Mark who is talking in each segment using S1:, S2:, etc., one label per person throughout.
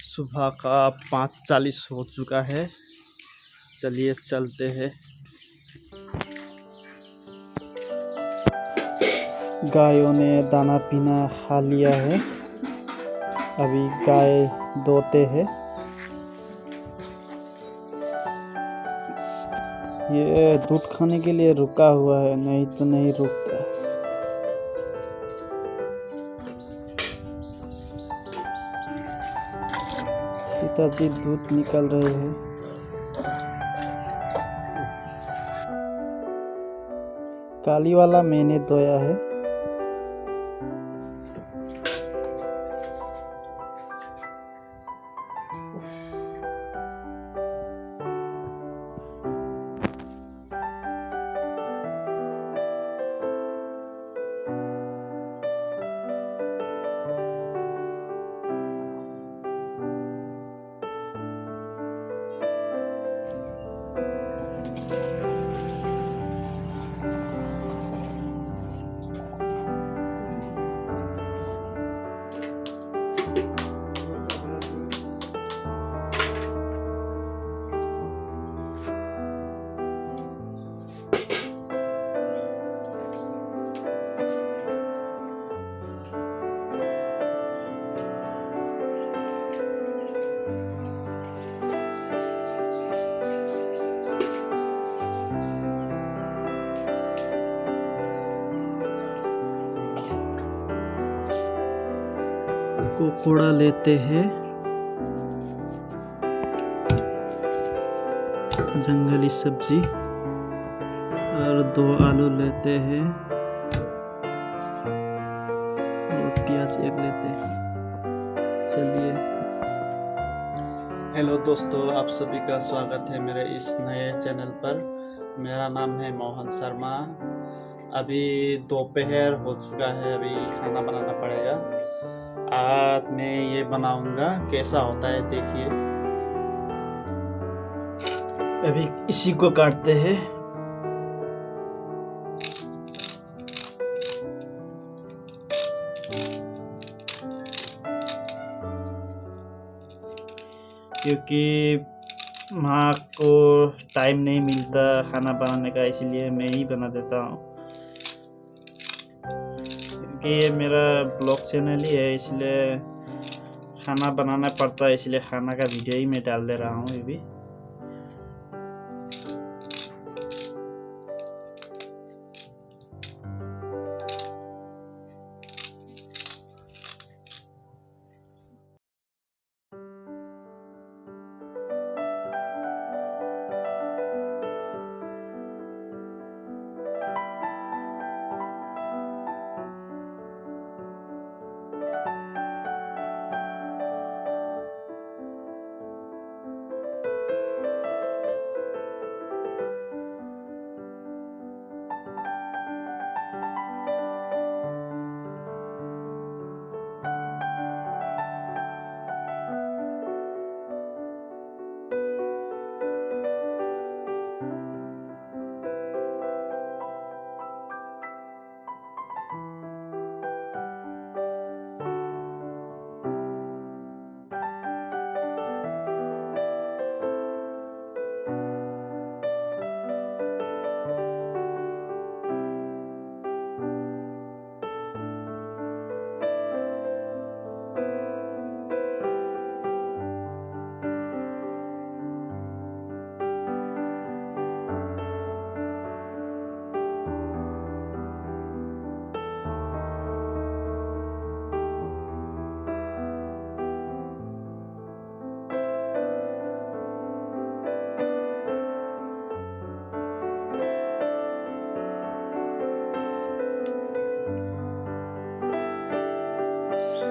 S1: सुबह का 5:40 हो चुका है। चलिए चलते हैं। गायों ने दाना पीना खा लिया है। अभी गाय दोते हैं। ये दूध खाने के लिए रुका हुआ है, नहीं तो नहीं रुकता। पिताजी दूध निकाल रहे हैं। काली वाला मैंने धोया है। काकोदा लेते हैं, जंगली सब्जी, और 2 आलू लेते हैं और प्याज 1 लेते हैं। चलिए। हेलो दोस्तों, आप सभी का स्वागत है मेरे इस नए चैनल पर। मेरा नाम है मोहन शर्मा। अभी दोपहर हो चुका है, अभी खाना बनाना पड़ेगा। आज मैं ये बनाऊंगा, कैसा होता है देखिए। अभी इसी को काटते हैं। क्योंकि माँ को टाइम नहीं मिलता खाना बनाने का, इसलिए मैं ही बना देता हूँ। क्योंकि ये मेरा ब्लॉग चैनल ही है, इसलिए खाना बनाना पड़ता है, इसलिए खाना का वीडियो ही मैं डाल दे रहा हूँ ये भी।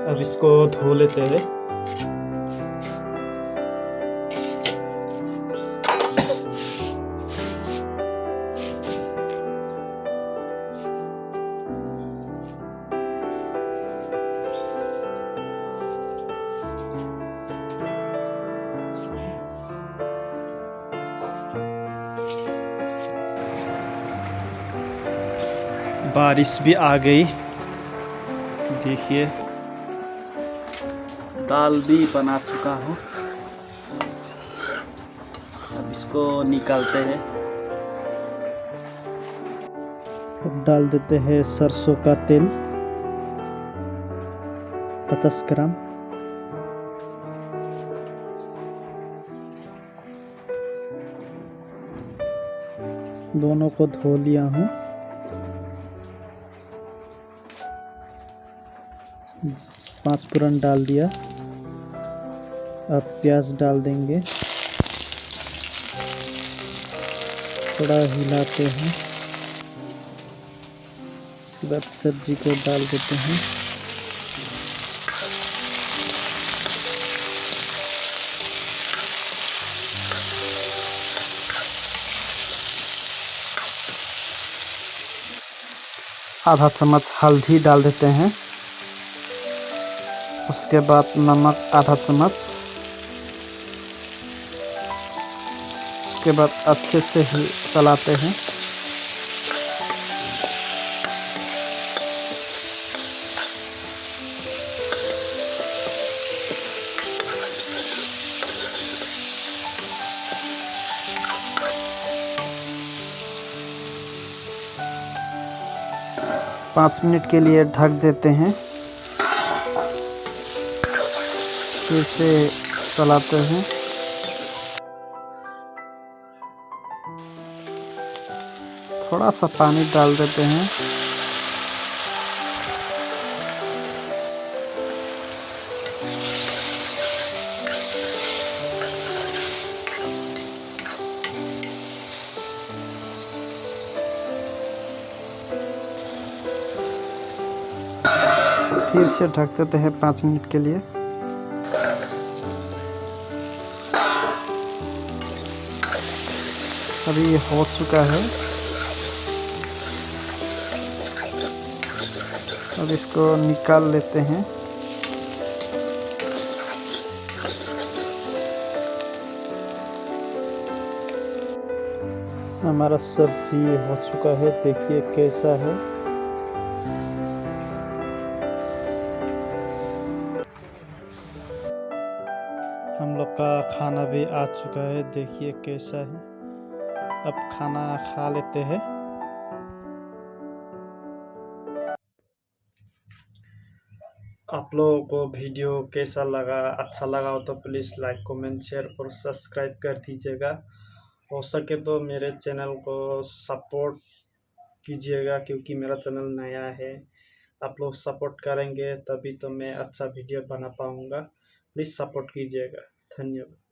S1: अब इसको धो लेते हैं। बारिश भी आ गई, देखिए दाल भी बना चुका हूँ। अब इसको निकालते हैं। अब डाल देते हैं सरसों का तेल 50 ग्राम। दोनों को धो लिया हूँ। 5 फोरन डाल दिया। अब प्याज डाल देंगे, थोड़ा हिलाते हैं। इसके बाद सब्जी को डाल देते हैं। आधा चम्मच हल्दी डाल देते हैं। उसके बाद नमक आधा चम्मच। उसके बाद अच्छे से चलाते हैं। पाँच मिनट के लिए ढक देते हैं। फिर से चलाते हैं। थोड़ा सा पानी डाल देते हैं। फिर से ढक देते हैं 5 मिनट के लिए। अभी ये हो चुका है। अब इसको निकाल लेते हैं। हमारा सब्जी हो चुका है, देखिए कैसा है। हम लोग का खाना भी आ चुका है, देखिए कैसा है। अब खाना खा लेते हैं। आप लोगों को वीडियो कैसा लगा? अच्छा लगा हो तो प्लीज़ लाइक कमेंट शेयर और सब्सक्राइब कर दीजिएगा। हो सके तो मेरे चैनल को सपोर्ट कीजिएगा, क्योंकि मेरा चैनल नया है। आप लोग सपोर्ट करेंगे तभी तो मैं अच्छा वीडियो बना पाऊँगा। प्लीज़ सपोर्ट कीजिएगा। धन्यवाद।